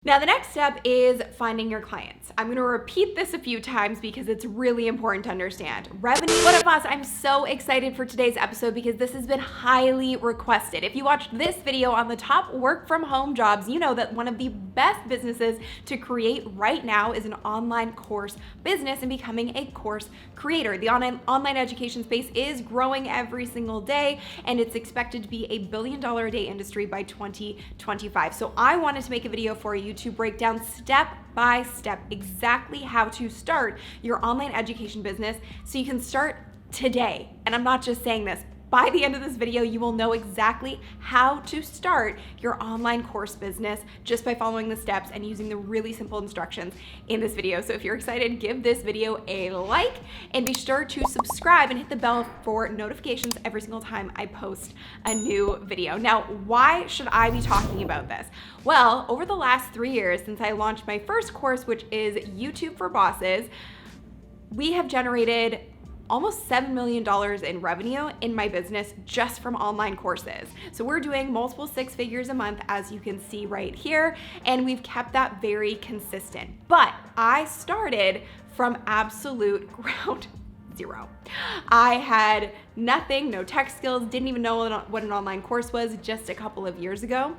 Now, the next step is finding your clients. I'm gonna repeat this a few times because it's really important to understand. Revenue. What up, boss? I'm so excited for today's episode because this has been highly requested. If you watched this video on the top work from home jobs, you know that one of the best businesses to create right now is an online course business and becoming a course creator. The online education space is growing every single day, and it's expected to be a $1 billion a day industry by 2025. So I wanted to make a video for you to break down step by step exactly how to start your online education business so you can start today. And I'm not just saying this. By the end of this video, you will know exactly how to start your online course business just by following the steps and using the really simple instructions in this video. So if you're excited, give this video a like and be sure to subscribe and hit the bell for notifications every single time I post a new video. Now, why should I be talking about this? Well, over the last 3 years since I launched my first course, which is YouTube for Bosses, we have generated almost $7 million in revenue in my business just from online courses. So we're doing multiple six figures a month, as you can see right here, and we've kept that very consistent. But I started from absolute ground zero. I had nothing, no tech skills, didn't even know what an online course was just a couple of years ago.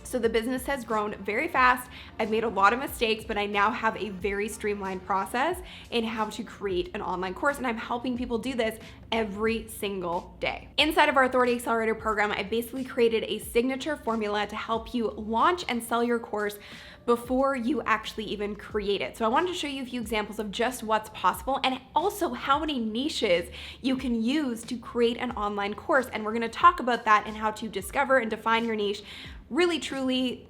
So the business has grown very fast. I've made a lot of mistakes, but I now have a very streamlined process in how to create an online course, and I'm helping people do this every single day. Inside of our Authority Accelerator program, I basically created a signature formula to help you launch and sell your course before you actually even create it. So I wanted to show you a few examples of just what's possible and also how many niches you can use to create an online course. And we're gonna talk about that and how to discover and define your niche really, truly,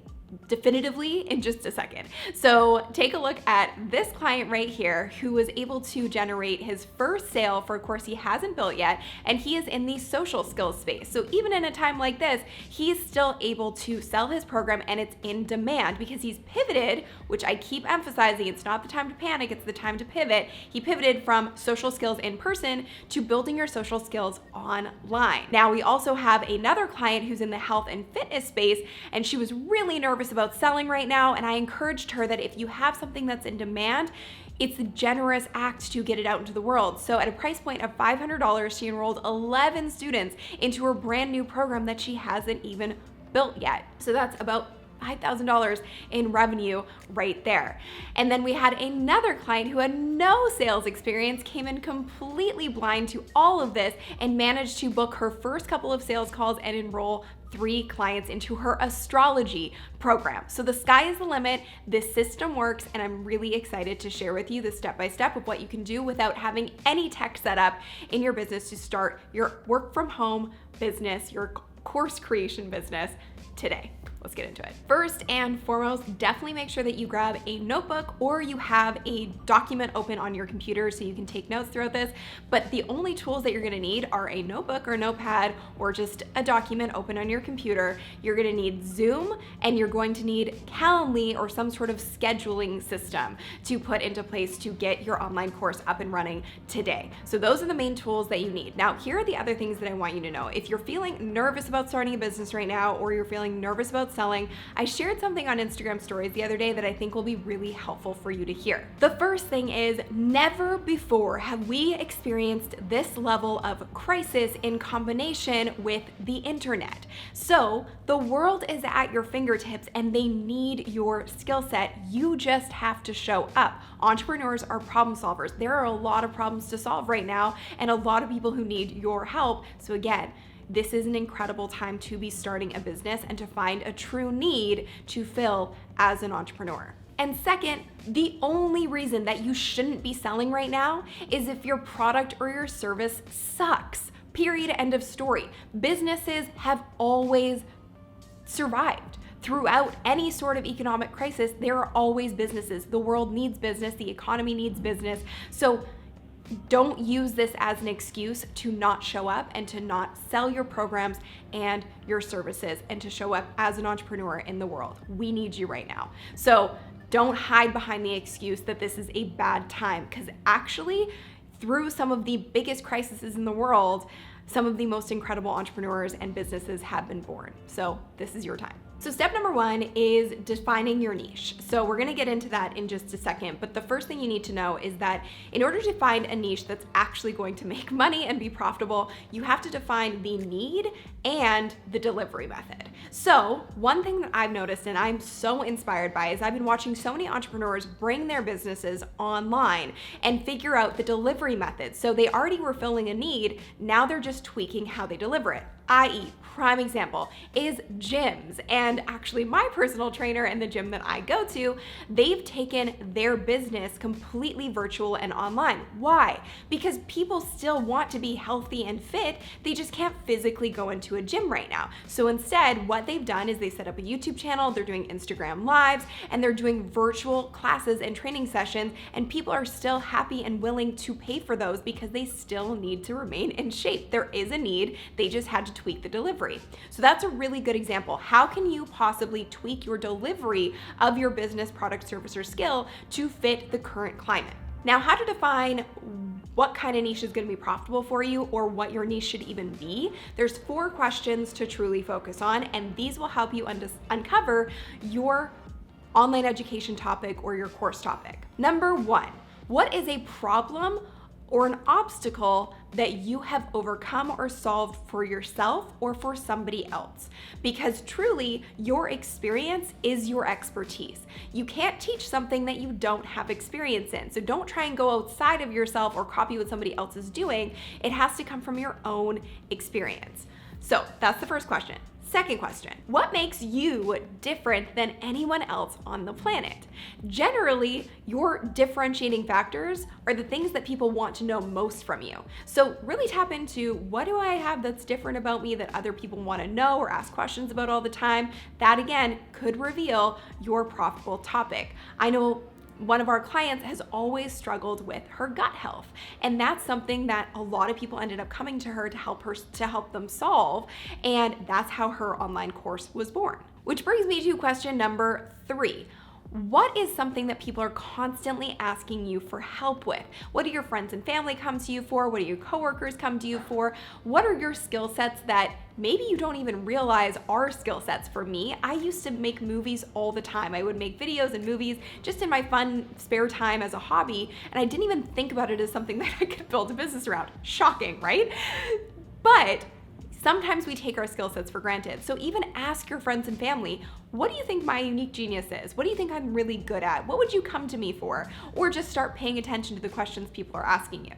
definitively in just a second. So take a look at this client right here who was able to generate his first sale for a course he hasn't built yet, and he is in the social skills space. So even in a time like this, he's still able to sell his program and it's in demand because he's pivoted, which I keep emphasizing, it's not the time to panic, it's the time to pivot. He pivoted from social skills in person to building your social skills online. Now we also have another client who's in the health and fitness space, and she was really nervous about selling right now, and I encouraged her that if you have something that's in demand, it's a generous act to get it out into the world. So at a price point of $500, she enrolled 11 students into her brand new program that she hasn't even built yet. So that's about $5,000 in revenue right there. And then we had another client who had no sales experience, came in completely blind to all of this, and managed to book her first couple of sales calls and enroll 3 clients into her astrology program. So the sky is the limit. This system works, and I'm really excited to share with you the step-by-step of what you can do without having any tech set up in your business to start your work from home business, your course creation business today. Let's get into it. First and foremost, definitely make sure that you grab a notebook or you have a document open on your computer so you can take notes throughout this. But the only tools that you're gonna need are a notebook or notepad or just a document open on your computer. You're gonna need Zoom, and you're going to need Calendly or some sort of scheduling system to put into place to get your online course up and running today. So those are the main tools that you need. Now, here are the other things that I want you to know. If you're feeling nervous about starting a business right now, or you're feeling nervous about selling, I shared something on Instagram stories the other day that I think will be really helpful for you to hear. The first thing is, never before have we experienced this level of crisis in combination with the internet. So the world is at your fingertips and they need your skill set. You just have to show up. Entrepreneurs are problem solvers. There are a lot of problems to solve right now and a lot of people who need your help. So again, this is an incredible time to be starting a business and to find a true need to fill as an entrepreneur. And second, the only reason that you shouldn't be selling right now is if your product or your service sucks. Period, end of story. Businesses have always survived. Throughout any sort of economic crisis, there are always businesses. The world needs business, the economy needs business. So don't use this as an excuse to not show up and to not sell your programs and your services and to show up as an entrepreneur in the world. We need you right now. So don't hide behind the excuse that this is a bad time, because actually, through some of the biggest crises in the world, some of the most incredible entrepreneurs and businesses have been born. So this is your time. So step number one is defining your niche. So we're gonna get into that in just a second, but the first thing you need to know is that in order to find a niche that's actually going to make money and be profitable, you have to define the need and the delivery method. So one thing that I've noticed and I'm so inspired by is I've been watching so many entrepreneurs bring their businesses online and figure out the delivery method. So they already were filling a need, now they're just tweaking how they deliver it. I.e., prime example is gyms. And actually my personal trainer and the gym that I go to, they've taken their business completely virtual and online. Why? Because people still want to be healthy and fit, they just can't physically go into a gym right now. So instead, what they've done is they set up a YouTube channel, they're doing Instagram lives, and they're doing virtual classes and training sessions, and people are still happy and willing to pay for those because they still need to remain in shape. There is a need, they just had to tweak the delivery. So that's a really good example. How can you possibly tweak your delivery of your business, product, service, or skill to fit the current climate? Now, how to define what kind of niche is going to be profitable for you or what your niche should even be? There's 4 questions to truly focus on, and these will help you uncover your online education topic or your course topic. Number 1, what is a problem or an obstacle that you have overcome or solved for yourself or for somebody else? Because truly, your experience is your expertise. You can't teach something that you don't have experience in. So don't try and go outside of yourself or copy what somebody else is doing. It has to come from your own experience. So that's the first question. Second question, what makes you different than anyone else on the planet? Generally, your differentiating factors are the things that people want to know most from you. So really tap into, what do I have that's different about me that other people want to know or ask questions about all the time? That again could reveal your profitable topic. I know one of our clients has always struggled with her gut health, and that's something that a lot of people ended up coming to her to help them solve, and that's how her online course was born. Which brings me to question number 3. What is something that people are constantly asking you for help with? What do your friends and family come to you for? What do your coworkers come to you for? What are your skill sets that maybe you don't even realize are skill sets? For me, I used to make movies all the time. I would make videos and movies just in my fun spare time as a hobby, and I didn't even think about it as something that I could build a business around. Shocking, right? But sometimes we take our skill sets for granted. So even ask your friends and family, what do you think my unique genius is? What do you think I'm really good at? What would you come to me for? Or just start paying attention to the questions people are asking you.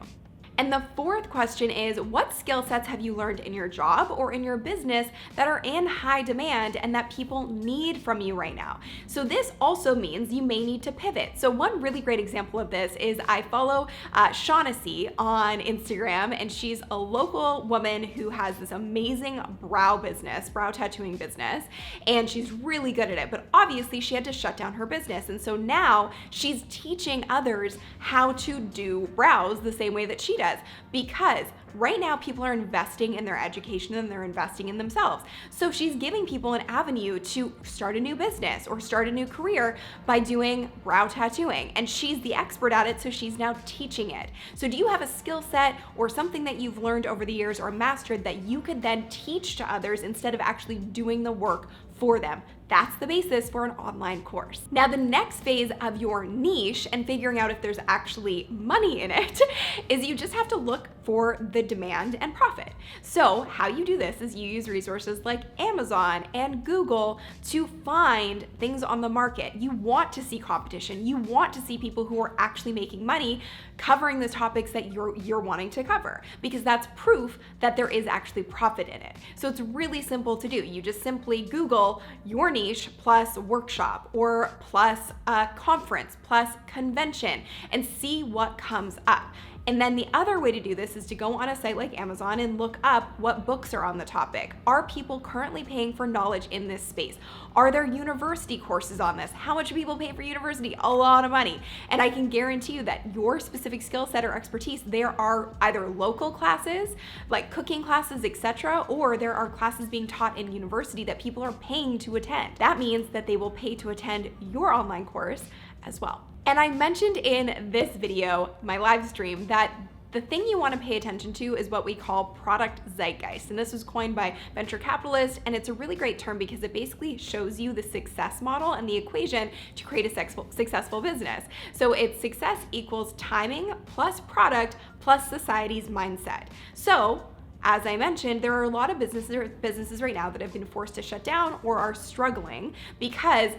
And the 4th question is, what skill sets have you learned in your job or in your business that are in high demand and that people need from you right now? So this also means you may need to pivot. So one really great example of this is I follow Shaughnessy on Instagram, and she's a local woman who has this amazing brow tattooing business, and she's really good at it. But obviously she had to shut down her business. And so now she's teaching others how to do brows the same way that she does, because right now people are investing in their education and they're investing in themselves. So she's giving people an avenue to start a new business or start a new career by doing brow tattooing, and she's the expert at it, so she's now teaching it. So do you have a skill set or something that you've learned over the years or mastered that you could then teach to others instead of actually doing the work for them? That's the basis for an online course. Now, the next phase of your niche and figuring out if there's actually money in it is you just have to look for the demand and profit. So how you do this is you use resources like Amazon and Google to find things on the market. You want to see competition. You want to see people who are actually making money covering the topics that you're wanting to cover, because that's proof that there is actually profit in it. So it's really simple to do. You just simply Google your niche plus workshop or plus a conference plus convention and see what comes up. And then the other way to do this is to go on a site like Amazon and look up what books are on the topic. Are people currently paying for knowledge in this space? Are there university courses on this? How much do people pay for university? A lot of money. And I can guarantee you that your specific skill set or expertise, there are either local classes, like cooking classes, etc., or there are classes being taught in university that people are paying to attend. That means that they will pay to attend your online course as well. And I mentioned in this video, my live stream, that The thing you want to pay attention to is what we call product zeitgeist. And this was coined by venture capitalists, and it's a really great term because it basically shows you the success model and the equation to create a successful business. So it's success equals timing plus product plus society's mindset. So as I mentioned, there are a lot of businesses right now that have been forced to shut down or are struggling because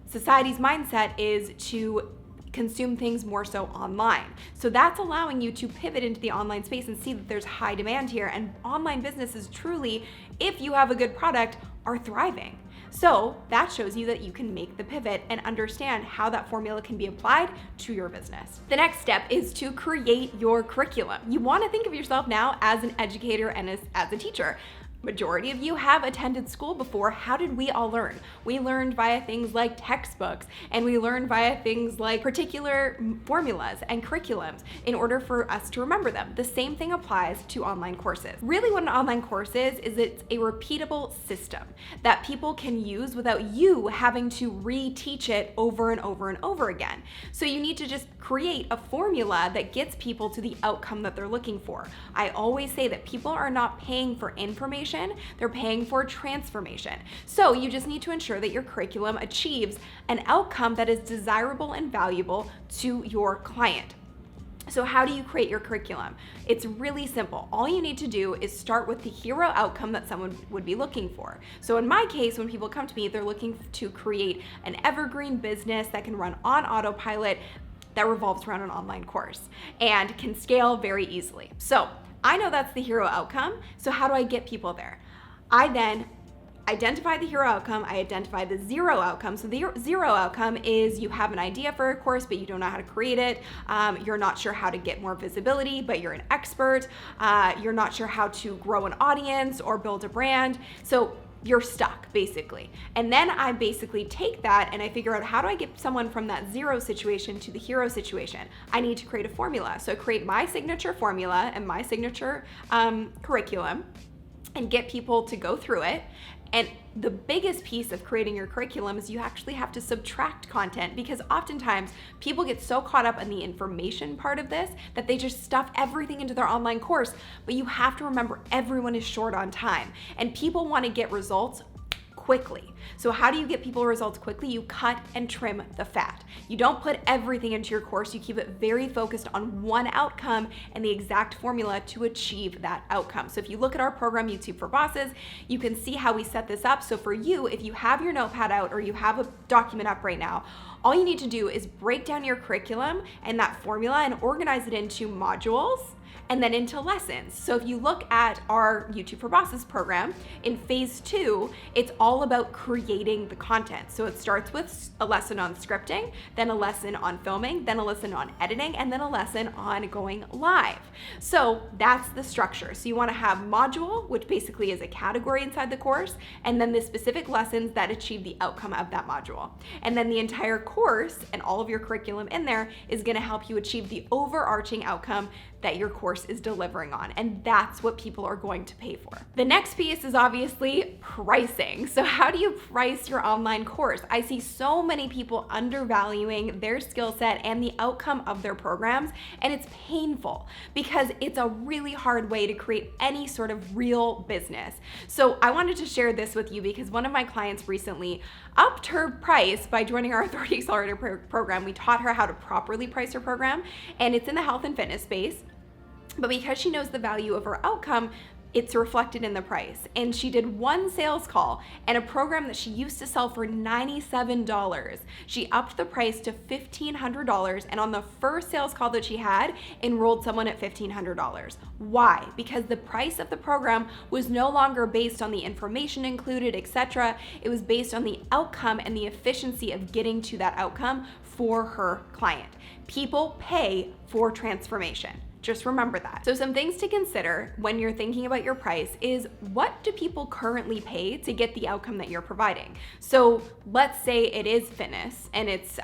society's mindset is to consume things more so online. So that's allowing you to pivot into the online space and see that there's high demand here, and online businesses truly, if you have a good product, are thriving. So that shows you that you can make the pivot and understand how that formula can be applied to your business. The next step is to create your curriculum. You want to think of yourself now as an educator and as a teacher. Majority of you have attended school before. How did we all learn? We learned via things like textbooks, and we learned via things like particular formulas and curriculums in order for us to remember them. The same thing applies to online courses. Really what an online course is it's a repeatable system that people can use without you having to reteach it over and over and over again. So you need to just create a formula that gets people to the outcome that they're looking for. I always say that people are not paying for information, they're paying for transformation. So you just need to ensure that your curriculum achieves an outcome that is desirable and valuable to your client. So how do you create your curriculum? It's really simple. All you need to do is start with the hero outcome that someone would be looking for. So in my case, when people come to me, they're looking to create an evergreen business that can run on autopilot, that revolves around an online course and can scale very easily. So I know that's the hero outcome. So how do I get people there? I then identify the hero outcome, I identify the zero outcome. So the zero outcome is you have an idea for a course, but you don't know how to create it. You're not sure how to get more visibility, but you're an expert. You're not sure how to grow an audience or build a brand. So you're stuck basically. And then I basically take that and I figure out, how do I get someone from that zero situation to the hero situation? I need to create a formula. So create my signature formula and my signature curriculum and get people to go through it. And the biggest piece of creating your curriculum is you actually have to subtract content, because oftentimes people get so caught up in the information part of this that they just stuff everything into their online course. But you have to remember, everyone is short on time and people want to get results quickly. So how do you get people results quickly? You cut and trim the fat. You don't put everything into your course. You keep it very focused on one outcome and the exact formula to achieve that outcome. So if you look at our program, YouTube for Bosses, you can see how we set this up. So for you, if you have your notepad out or you have a document up right now, all you need to do is break down your curriculum and that formula and organize it into modules and then into lessons. So if you look at our YouTube for Bosses program, in phase 2, it's all about creating the content. So it starts with a lesson on scripting, then a lesson on filming, then a lesson on editing, and then a lesson on going live. So that's the structure. So you want to have module, which basically is a category inside the course, and then the specific lessons that achieve the outcome of that module. And then the entire course and all of your curriculum in there is going to help you achieve the overarching outcome that your course is delivering on. And that's what people are going to pay for. The next piece is obviously pricing. So how do you price your online course? I see so many people undervaluing their skill set and the outcome of their programs, and it's painful because it's a really hard way to create any sort of real business. So I wanted to share this with you because one of my clients recently upped her price by joining our Authority Accelerator program. We taught her how to properly price her program, and it's in the health and fitness space. But because she knows the value of her outcome, it's reflected in the price. And she did one sales call and a program that she used to sell for $97. She upped the price to $1,500, and on the first sales call that she had, enrolled someone at $1,500. Why? Because the price of the program was no longer based on the information included, etc. It was based on the outcome and the efficiency of getting to that outcome for her client. People pay for transformation. Just remember that. So some things to consider when you're thinking about your price is, what do people currently pay to get the outcome that you're providing? So let's say it is fitness and it's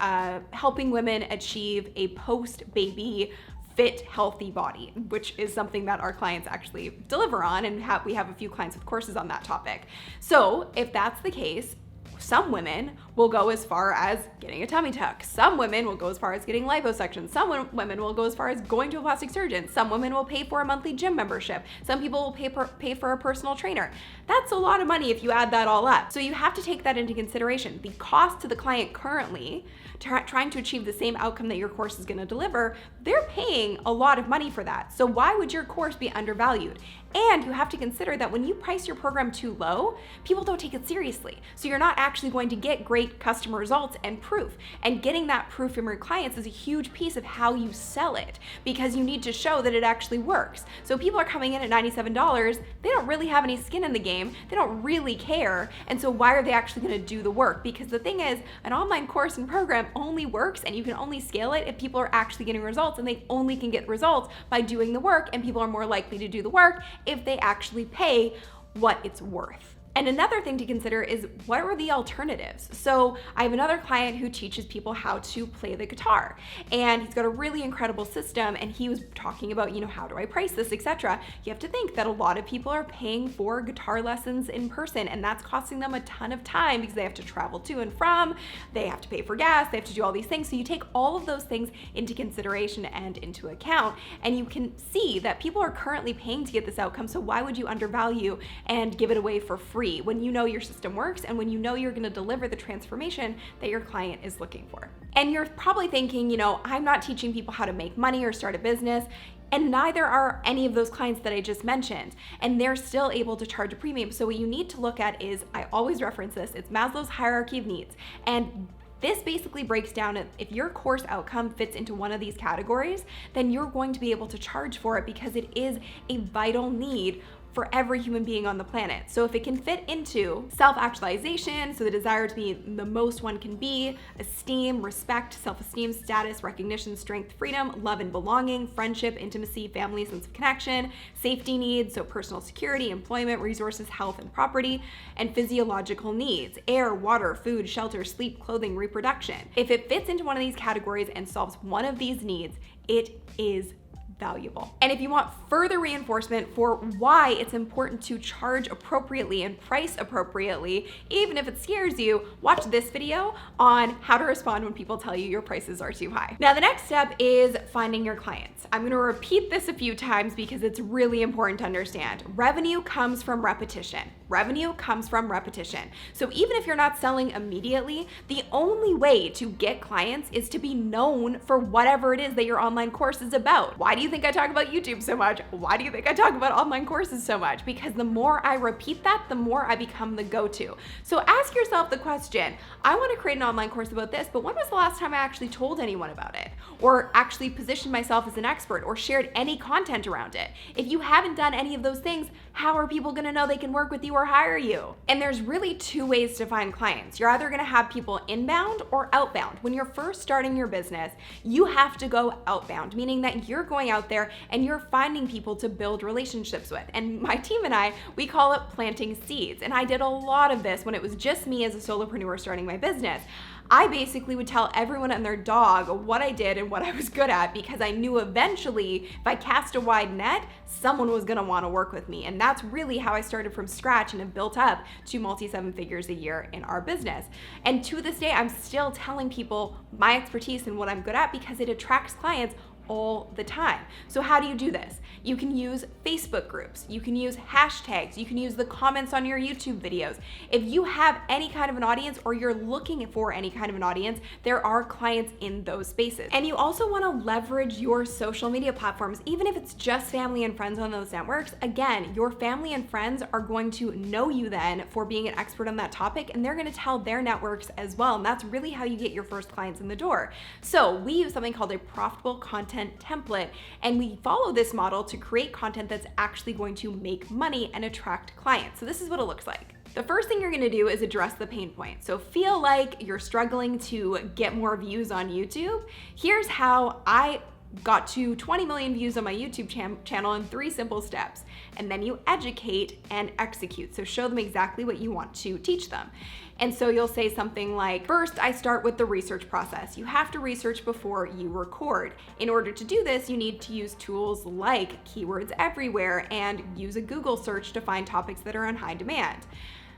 helping women achieve a post-baby fit, healthy body, which is something that our clients actually deliver on, and we have a few clients with courses on that topic. So if that's the case, some women will go as far as getting a tummy tuck. Some women will go as far as getting liposuction. Some women will go as far as going to a plastic surgeon. Some women will pay for a monthly gym membership. Some people will pay for a personal trainer. That's a lot of money if you add that all up. So you have to take that into consideration. The cost to the client currently, trying to achieve the same outcome that your course is going to deliver, they're paying a lot of money for that. So why would your course be undervalued? And you have to consider that when you price your program too low, people don't take it seriously. So you're not actually going to get great customer results and proof. And getting that proof from your clients is a huge piece of how you sell it, because you need to show that it actually works. So people are coming in at $97, they don't really have any skin in the game, they don't really care, and so why are they actually going to do the work? Because the thing is, an online course and program only works and you can only scale it if people are actually getting results, and they only can get results by doing the work, and people are more likely to do the work if they actually pay what it's worth. And another thing to consider is, what are the alternatives? So I have another client who teaches people how to play the guitar, and he's got a really incredible system, and he was talking about, how do I price this, etc. You have to think that a lot of people are paying for guitar lessons in person, and that's costing them a ton of time because they have to travel to and from, they have to pay for gas, they have to do all these things. So you take all of those things into consideration and into account, and you can see that people are currently paying to get this outcome, so why would you undervalue and give it away for free when you know your system works and when you know you're going to deliver the transformation that your client is looking for? And you're probably thinking, I'm not teaching people how to make money or start a business, and neither are any of those clients that I just mentioned, and they're still able to charge a premium. So what you need to look at is, I always reference this, it's Maslow's hierarchy of needs. And this basically breaks down, if your course outcome fits into one of these categories, then you're going to be able to charge for it because it is a vital need for every human being on the planet. So if it can fit into self-actualization, so the desire to be the most one can be, esteem, respect, self-esteem, status, recognition, strength, freedom, love and belonging, friendship, intimacy, family, sense of connection, safety needs, so personal security, employment, resources, health and property, and physiological needs, air, water, food, shelter, sleep, clothing, reproduction. If it fits into one of these categories and solves one of these needs, it is valuable. And if you want further reinforcement for why it's important to charge appropriately and price appropriately, even if it scares you, watch this video on how to respond when people tell you your prices are too high. Now, the next step is finding your clients. I'm going to repeat this a few times because it's really important to understand. Revenue comes from repetition. Revenue comes from repetition. So even if you're not selling immediately, the only way to get clients is to be known for whatever it is that your online course is about. Why do you think I talk about YouTube so much? Why do you think I talk about online courses so much? Because the more I repeat that, the more I become the go-to. So ask yourself the question, I want to create an online course about this, but when was the last time I actually told anyone about it? Or actually positioned myself as an expert or shared any content around it? If you haven't done any of those things, how are people going to know they can work with you or hire you? And there's really two ways to find clients. You're either going to have people inbound or outbound. When you're first starting your business, you have to go outbound, meaning that you're going out there and you're finding people to build relationships with. And my team and I, we call it planting seeds. And I did a lot of this when it was just me as a solopreneur starting my business. I basically would tell everyone and their dog what I did and what I was good at, because I knew eventually if I cast a wide net, someone was gonna wanna work with me. And that's really how I started from scratch and have built up to multi-seven figures a year in our business. And to this day, I'm still telling people my expertise and what I'm good at because it attracts clients all the time. So how do you do this? You can use Facebook groups, you can use hashtags, you can use the comments on your YouTube videos. If you have any kind of an audience or you're looking for any kind of an audience, there are clients in those spaces. And you also want to leverage your social media platforms, even if it's just family and friends on those networks. Again, your family and friends are going to know you then for being an expert on that topic, and they're going to tell their networks as well. And that's really how you get your first clients in the door. So we use something called a profitable content template, and we follow this model to create content that's actually going to make money and attract clients. So this is what it looks like. The first thing you're gonna do is address the pain point. So feel like you're struggling to get more views on YouTube. Here's how I got to 20 million views on my YouTube channel in 3 simple steps. And then you educate and execute. So show them exactly what you want to teach them. And so you'll say something like, first, I start with the research process. You have to research before you record. In order to do this, you need to use tools like Keywords Everywhere and use a Google search to find topics that are in high demand.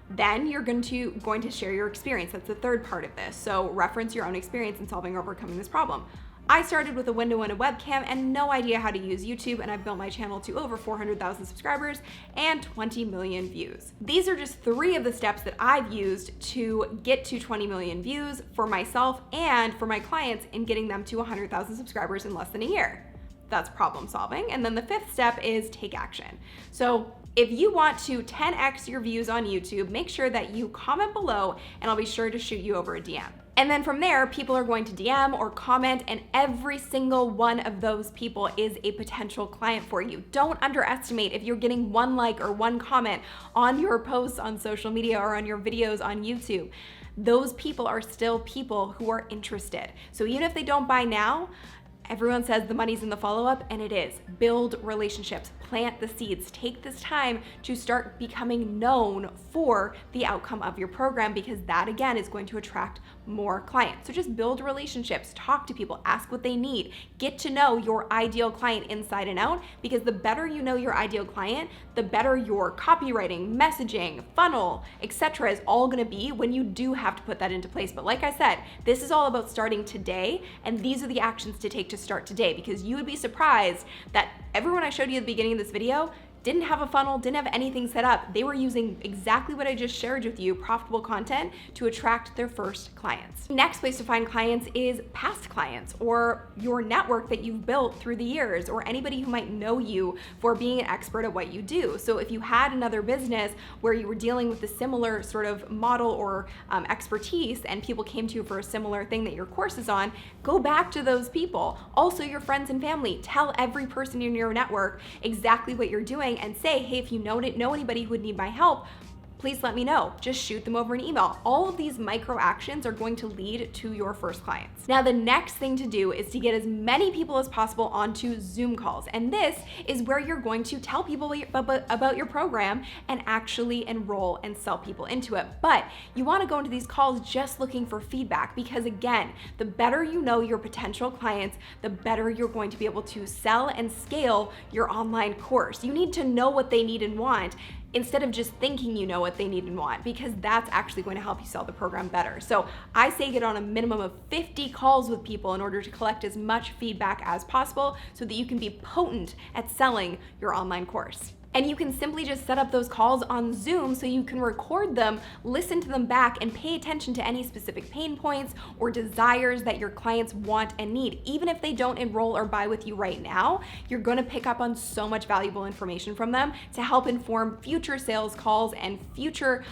Then you're going to share your experience. That's the third part of this. So reference your own experience in solving or overcoming this problem. I started with a window and a webcam and no idea how to use YouTube, and I've built my channel to over 400,000 subscribers and 20 million views. These are just 3 of the steps that I've used to get to 20 million views for myself and for my clients in getting them to 100,000 subscribers in less than a year. That's problem solving. And then the 5th step is take action. So if you want to 10x your views on YouTube, make sure that you comment below and I'll be sure to shoot you over a DM. And then from there, people are going to DM or comment, and every single one of those people is a potential client for you. Don't underestimate if you're getting 1 like or 1 comment on your posts on social media or on your videos on YouTube. Those people are still people who are interested. So even if they don't buy now, everyone says the money's in the follow-up, and it is. Build relationships, plant the seeds, take this time to start becoming known for the outcome of your program, because that again is going to attract more clients. So just build relationships, talk to people, ask what they need, get to know your ideal client inside and out, because the better you know your ideal client, the better your copywriting, messaging, funnel, etc. is all gonna be when you do have to put that into place. But like I said, this is all about starting today, and these are the actions to take to start today, because you would be surprised that everyone I showed you at the beginning of this video didn't have a funnel, didn't have anything set up. They were using exactly what I just shared with you, profitable content, to attract their first clients. Next place to find clients is past clients, or your network that you've built through the years, or anybody who might know you for being an expert at what you do. So if you had another business where you were dealing with a similar sort of model or expertise, and people came to you for a similar thing that your course is on, go back to those people. Also your friends and family, tell every person in your network exactly what you're doing, and say, hey, if you know anybody who would need my help, please let me know. Just shoot them over an email. All of these micro actions are going to lead to your first clients. Now, the next thing to do is to get as many people as possible onto Zoom calls. And this is where you're going to tell people about your program and actually enroll and sell people into it. But you want to go into these calls just looking for feedback, because again, the better you know your potential clients, the better you're going to be able to sell and scale your online course. You need to know what they need and want, instead of just thinking you know what they need and want, because that's actually going to help you sell the program better. So I say get on a minimum of 50 calls with people in order to collect as much feedback as possible so that you can be potent at selling your online course. And you can simply just set up those calls on Zoom so you can record them, listen to them back, and pay attention to any specific pain points or desires that your clients want and need. Even if they don't enroll or buy with you right now, you're gonna pick up on so much valuable information from them to help inform future sales calls and future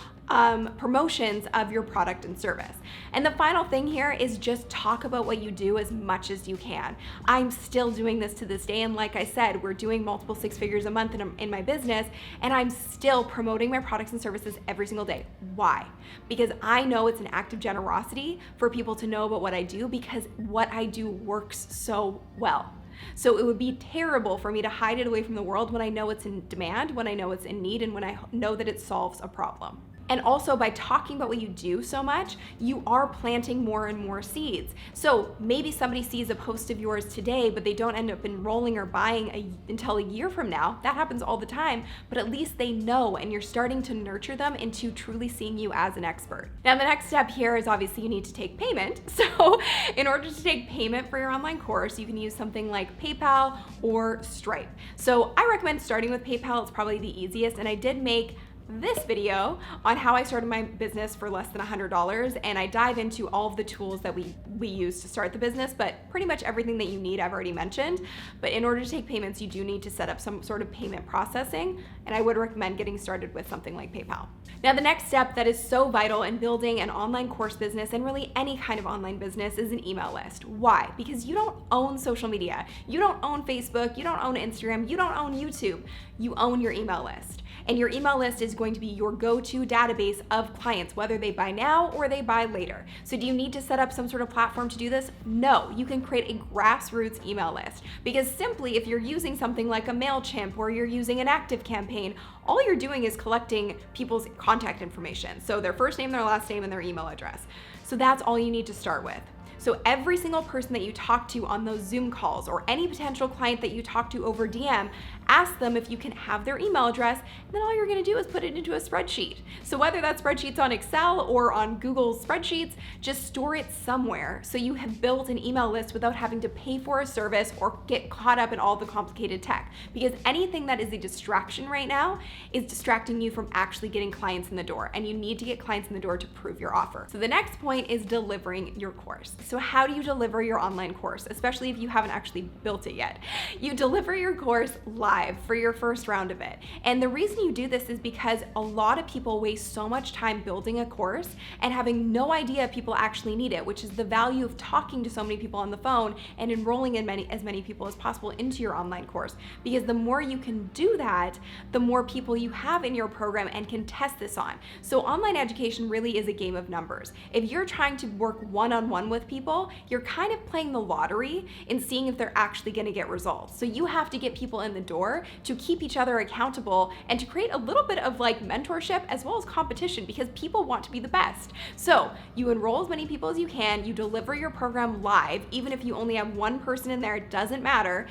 promotions of your product and service. And the final thing here is just talk about what you do as much as you can. I'm still doing this to this day, and like I said, we're doing multiple 6 figures a month in my business, and I'm still promoting my products and services every single day. Why? Because I know it's an act of generosity for people to know about what I do, because what I do works so well. So it would be terrible for me to hide it away from the world when I know it's in demand, when I know it's in need, and when I know that it solves a problem. And also, by talking about what you do so much, you are planting more and more seeds. So maybe somebody sees a post of yours today, but they don't end up enrolling or buying until a year from now. That happens all the time, but at least they know, and you're starting to nurture them into truly seeing you as an expert. Now, the next step here is obviously you need to take payment. So in order to take payment for your online course, you can use something like PayPal or Stripe. So I recommend starting with PayPal. It's probably the easiest, and I did make this video on how I started my business for less than $100, and I dive into all of the tools that we use to start the business, but pretty much everything that you need I've already mentioned. But in order to take payments, you do need to set up some sort of payment processing, and I would recommend getting started with something like PayPal. Now, the next step that is so vital in building an online course business, and really any kind of online business, is an email list. Why? Because you don't own social media. You don't own Facebook, you don't own Instagram, you don't own YouTube. You own your email list. And your email list is going to be your go-to database of clients, whether they buy now or they buy later. So do you need to set up some sort of platform to do this? No, you can create a grassroots email list, because simply if you're using something like a MailChimp or you're using an ActiveCampaign, all you're doing is collecting people's contact information. So their first name, their last name, and their email address. So that's all you need to start with. So every single person that you talk to on those Zoom calls, or any potential client that you talk to over DM, ask them if you can have their email address, and then all you're gonna do is put it into a spreadsheet. So whether that spreadsheet's on Excel or on Google Spreadsheets, just store it somewhere so you have built an email list without having to pay for a service or get caught up in all the complicated tech. Because anything that is a distraction right now is distracting you from actually getting clients in the door, and you need to get clients in the door to prove your offer. So the next point is delivering your course. So how do you deliver your online course, especially if you haven't actually built it yet? You deliver your course live for your first round of it. And the reason you do this is because a lot of people waste so much time building a course and having no idea people actually need it, which is the value of talking to so many people on the phone and enrolling in as many people as possible into your online course. Because the more you can do that, the more people you have in your program and can test this on. So online education really is a game of numbers. If you're trying to work one-on-one with people, you're kind of playing the lottery in seeing if they're actually gonna get results. So you have to get people in the door to keep each other accountable and to create a little bit of like mentorship as well as competition, because people want to be the best. So you enroll as many people as you can, you deliver your program live, even if you only have one person in there, it doesn't matter.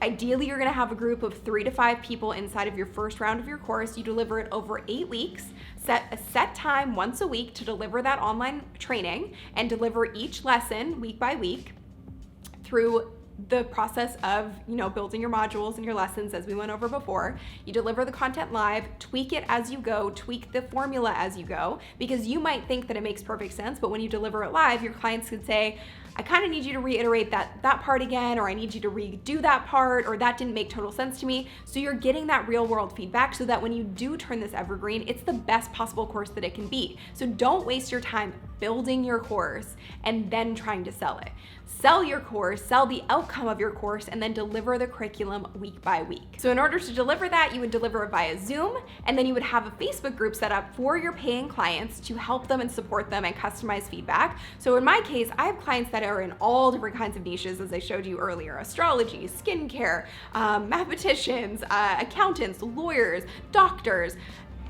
Ideally, you're gonna have a group of 3 to 5 people inside of your first round of your course. You deliver it over 8 weeks, set a set time once a week to deliver that online training, and deliver each lesson week by week through the process of, building your modules and your lessons as we went over before. You deliver the content live, tweak it as you go, tweak the formula as you go, because you might think that it makes perfect sense, but when you deliver it live, your clients could say, I kind of need you to reiterate that part again, or I need you to redo that part, or that didn't make total sense to me. So you're getting that real world feedback so that when you do turn this evergreen, it's the best possible course that it can be. So don't waste your time building your course and then trying to sell it. Sell your course, sell the outcome of your course, and then deliver the curriculum week by week. So in order to deliver that, you would deliver it via Zoom, and then you would have a Facebook group set up for your paying clients to help them and support them and customize feedback. So in my case, I have clients that are in all different kinds of niches, as I showed you earlier: astrology, skincare, mathematicians, accountants, lawyers, doctors,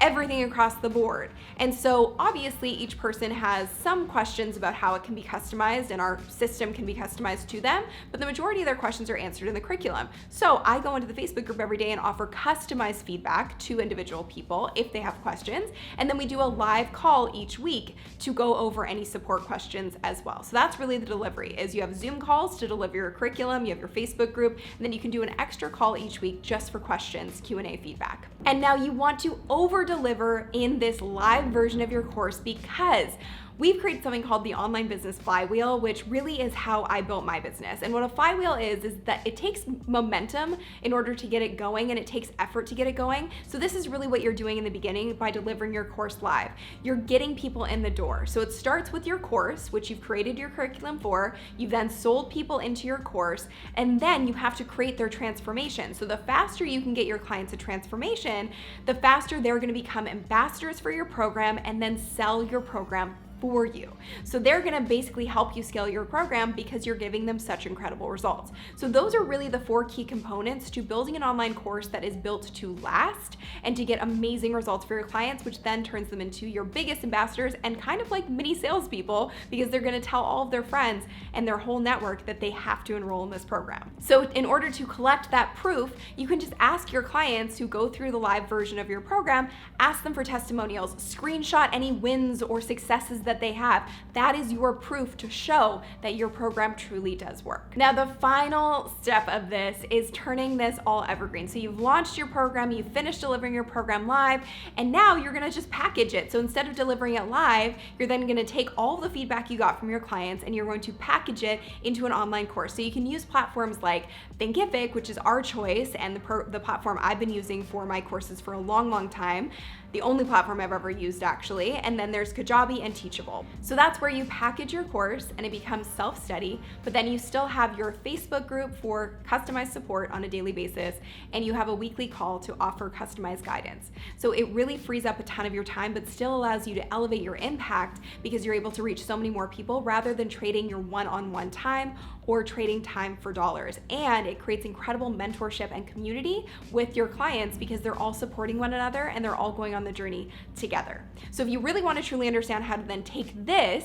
everything across the board. And so obviously each person has some questions about how it can be customized, and our system can be customized to them, but the majority of their questions are answered in the curriculum. So I go into the Facebook group every day and offer customized feedback to individual people if they have questions, and then we do a live call each week to go over any support questions as well. So that's really the delivery, is you have Zoom calls to deliver your curriculum, you have your Facebook group, and then you can do an extra call each week just for questions, Q&A, feedback. And now you want to over-deliver in this live version of your course, because we've created something called the Online Business Flywheel, which really is how I built my business. And what a flywheel is that it takes momentum in order to get it going, and it takes effort to get it going. So this is really what you're doing in the beginning by delivering your course live. You're getting people in the door. So it starts with your course, which you've created your curriculum for. You've then sold people into your course, and then you have to create their transformation. So the faster you can get your clients a transformation, the faster they're gonna become ambassadors for your program and then sell your program for you. So they're gonna basically help you scale your program because you're giving them such incredible results. So those are really the 4 key components to building an online course that is built to last and to get amazing results for your clients, which then turns them into your biggest ambassadors and kind of like mini salespeople, because they're gonna tell all of their friends and their whole network that they have to enroll in this program. So in order to collect that proof, you can just ask your clients who go through the live version of your program, ask them for testimonials, screenshot any wins or successes that they have. That is your proof to show that your program truly does work. Now, the final step of this is turning this all evergreen. So you've launched your program, you've finished delivering your program live, and now you're gonna just package it. So instead of delivering it live, you're then gonna take all the feedback you got from your clients and you're going to package it into an online course. So you can use platforms like Thinkific, which is our choice, and the platform I've been using for my courses for a long, long time. The only platform I've ever used, actually. And then there's Kajabi and Teachable. So that's where you package your course and it becomes self-study, but then you still have your Facebook group for customized support on a daily basis, and you have a weekly call to offer customized guidance. So it really frees up a ton of your time, but still allows you to elevate your impact because you're able to reach so many more people rather than trading your one-on-one time or trading time for dollars. And it creates incredible mentorship and community with your clients because they're all supporting one another and they're all going on the journey together. So if you really want to truly understand how to then take this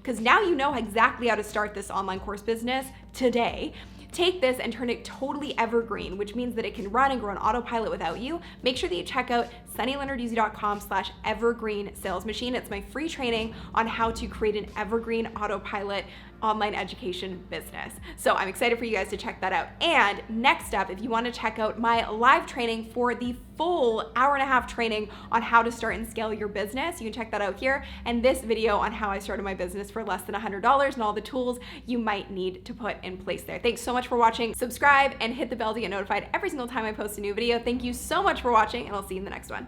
because now you know exactly how to start this online course business today. Take this and turn it totally evergreen, which means that it can run and grow on autopilot without you. Make sure that you check out sunnylenarduzzi.com/evergreen sales machine. It's my free training on how to create an evergreen autopilot online education business. So I'm excited for you guys to check that out. And next up, if you want to check out my live training for the full hour-and-a-half training on how to start and scale your business, you can check that out here. And this video on how I started my business for less than $100 and all the tools you might need to put in place there. Thanks so much for watching. Subscribe and hit the bell to get notified every single time I post a new video. Thank you so much for watching, and I'll see you in the next one.